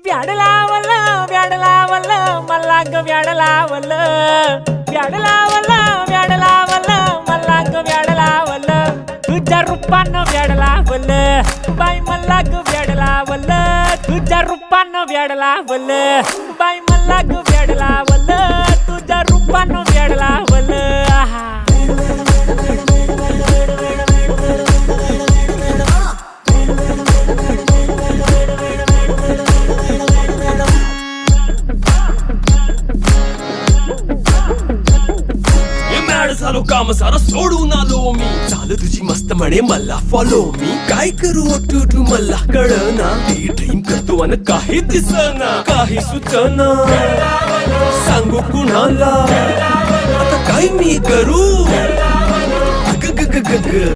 व्याड लावलं व्याड लावलं मला ग व्याड लावलं व्याड लावलं व्याड लावलं मला ग व्याड लावलं तुझ्या रूपानं व्याड लावलं बाई मला ग व्याड लावलं तुझ्या रूपानं व्याड लावलं बाई मला ग व्याड लावलं तुझ्या रूपानं व्याड लावलं आहा झालो काम सारं सोडून आलो मी चाल तुझी मस्त म्हणे मला फॉलो मी काय करू टू मला कळना ती ड्रीम करतो आणि काही दिसना काही सुचना सांगू कुणाला आता काय मी करू